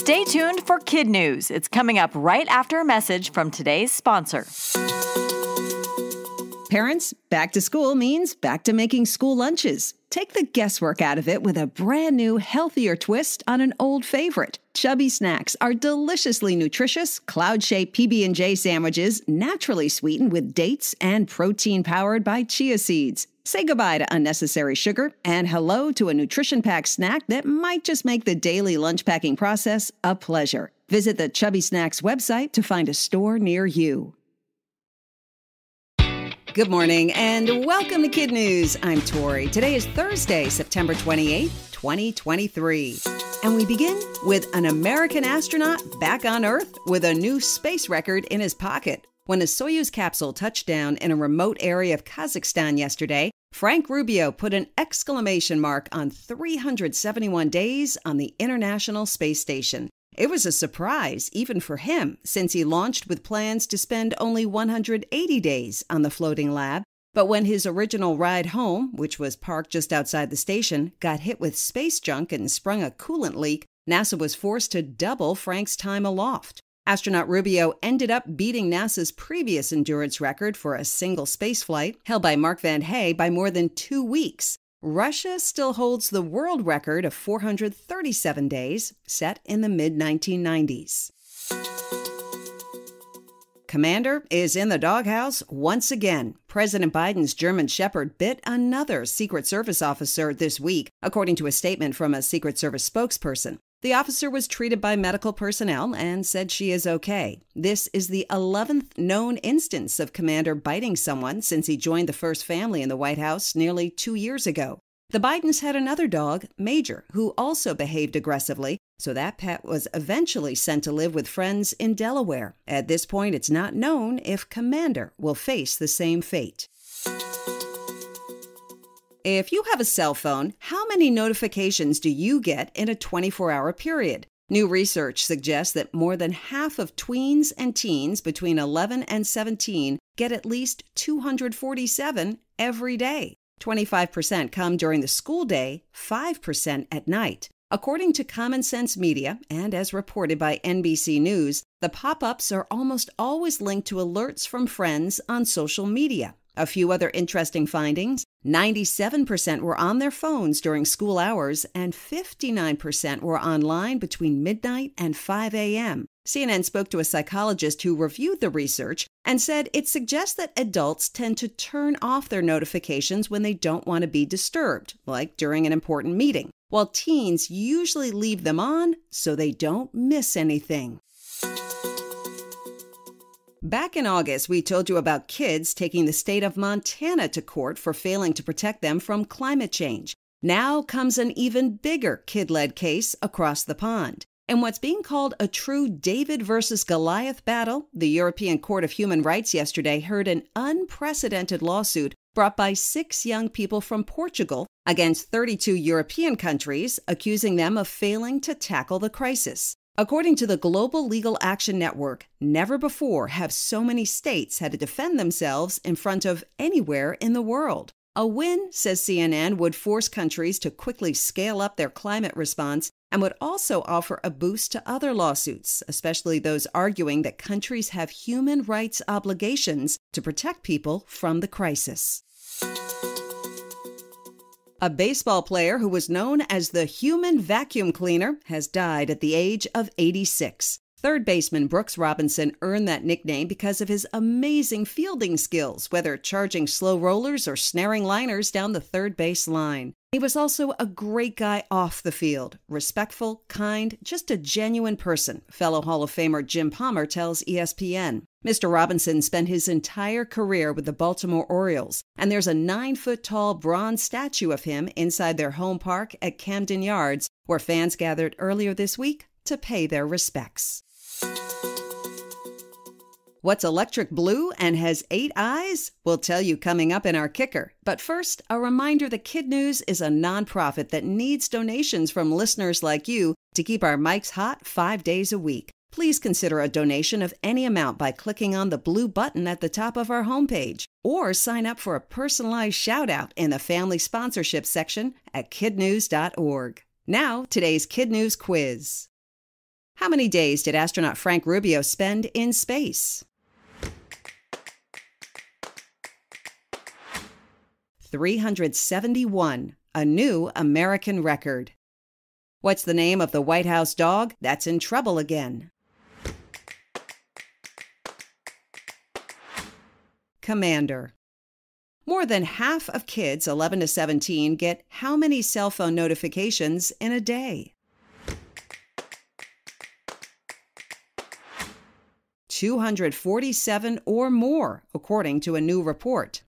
Stay tuned for Kid News. It's coming up right after a message from today's sponsor. Parents, back to school means back to making school lunches. Take the guesswork out of it with a brand new, healthier twist on an old favorite. Chubby Snacks are deliciously nutritious, cloud-shaped PB&J sandwiches naturally sweetened with dates and protein powered by chia seeds. Say goodbye to unnecessary sugar and hello to a nutrition-packed snack that might just make the daily lunch packing process a pleasure. Visit the Chubby Snacks website to find a store near you. Good morning and welcome to Kid News. I'm Tori. Today is Thursday, September 28th, 2023. And we begin with an American astronaut back on Earth with a new space record in his pocket. When a Soyuz capsule touched down in a remote area of Kazakhstan yesterday, Frank Rubio put an exclamation mark on 371 days on the International Space Station. It was a surprise, even for him, since he launched with plans to spend only 180 days on the floating lab. But when his original ride home, which was parked just outside the station, got hit with space junk and sprung a coolant leak, NASA was forced to double Frank's time aloft. Astronaut Rubio ended up beating NASA's previous endurance record for a single spaceflight, held by Mark Van Hey, by more than 2 weeks. Russia still holds the world record of 437 days, set in the mid-1990s. Commander is in the doghouse once again. President Biden's German Shepherd bit another Secret Service officer this week, according to a statement from a Secret Service spokesperson. The officer was treated by medical personnel and said she is okay. This is the 11th known instance of Commander biting someone since he joined the first family in the White House nearly 2 years ago. The Bidens had another dog, Major, who also behaved aggressively, so that pet was eventually sent to live with friends in Delaware. At this point, it's not known if Commander will face the same fate. If you have a cell phone, how many notifications do you get in a 24-hour period? New research suggests that more than half of tweens and teens between 11 and 17 get at least 247 every day. 25% come during the school day, 5% at night. According to Common Sense Media, and as reported by NBC News, the pop-ups are almost always linked to alerts from friends on social media. A few other interesting findings: 97% were on their phones during school hours, and 59% were online between midnight and 5 a.m. CNN spoke to a psychologist who reviewed the research and said it suggests that adults tend to turn off their notifications when they don't want to be disturbed, like during an important meeting, while teens usually leave them on so they don't miss anything. Back in August, we told you about kids taking the state of Montana to court for failing to protect them from climate change. Now comes an even bigger kid-led case across the pond. In what's being called a true David versus Goliath battle, the European Court of Human Rights yesterday heard an unprecedented lawsuit brought by 6 young people from Portugal against 32 European countries, accusing them of failing to tackle the crisis. According to the Global Legal Action Network, never before have so many states had to defend themselves in front of anywhere in the world. A win, says CNN, would force countries to quickly scale up their climate response and would also offer a boost to other lawsuits, especially those arguing that countries have human rights obligations to protect people from the crisis. A baseball player who was known as the human vacuum cleaner has died at the age of 86. Third baseman Brooks Robinson earned that nickname because of his amazing fielding skills, whether charging slow rollers or snaring liners down the third base line. He was also a great guy off the field, respectful, kind, just a genuine person, fellow Hall of Famer Jim Palmer tells ESPN. Mr. Robinson spent his entire career with the Baltimore Orioles, and there's a 9-foot-tall bronze statue of him inside their home park at Camden Yards, where fans gathered earlier this week to pay their respects. What's electric blue and has 8 eyes? We'll tell you coming up in our kicker. But first, a reminder that KidNuz is a nonprofit that needs donations from listeners like you to keep our mics hot 5 days a week. Please consider a donation of any amount by clicking on the blue button at the top of our homepage, or sign up for a personalized shout-out in the Family Sponsorship section at kidnews.org. Now, today's KidNuz quiz. How many days did astronaut Frank Rubio spend in space? 371, a new American record. What's the name of the White House dog that's in trouble again? Commander. More than half of kids 11 to 17 get how many cell phone notifications in a day? 247 or more, according to a new report.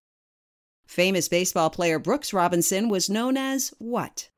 Famous baseball player Brooks Robinson was known as what?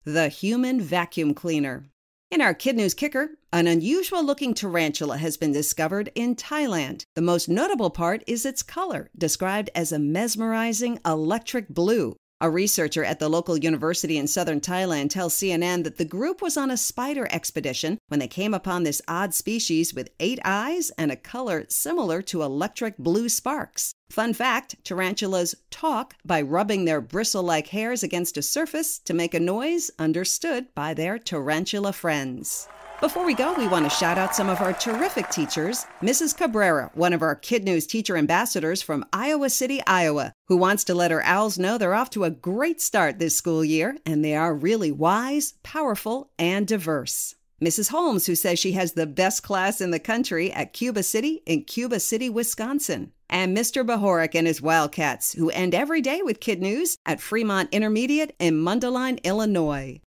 The human vacuum cleaner. In our KidNuz Kicker, an unusual-looking tarantula has been discovered in Thailand. The most notable part is its color, described as a mesmerizing electric blue. A researcher at the local university in southern Thailand tells CNN that the group was on a spider expedition when they came upon this odd species with 8 eyes and a color similar to electric blue sparks. Fun fact, tarantulas talk by rubbing their bristle-like hairs against a surface to make a noise understood by their tarantula friends. Before we go, we want to shout out some of our terrific teachers. Mrs. Cabrera, one of our KidNuz teacher ambassadors from Iowa City, Iowa, who wants to let her owls know they're off to a great start this school year, and they are really wise, powerful, and diverse. Mrs. Holmes, who says she has the best class in the country at Cuba City in Cuba City, Wisconsin. And Mr. Bahorik and his Wildcats, who end every day with KidNuz at Fremont Intermediate in Mundelein, Illinois.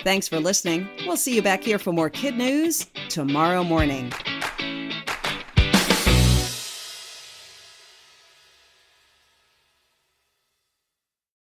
Thanks for listening. We'll see you back here for more KidNuz tomorrow morning.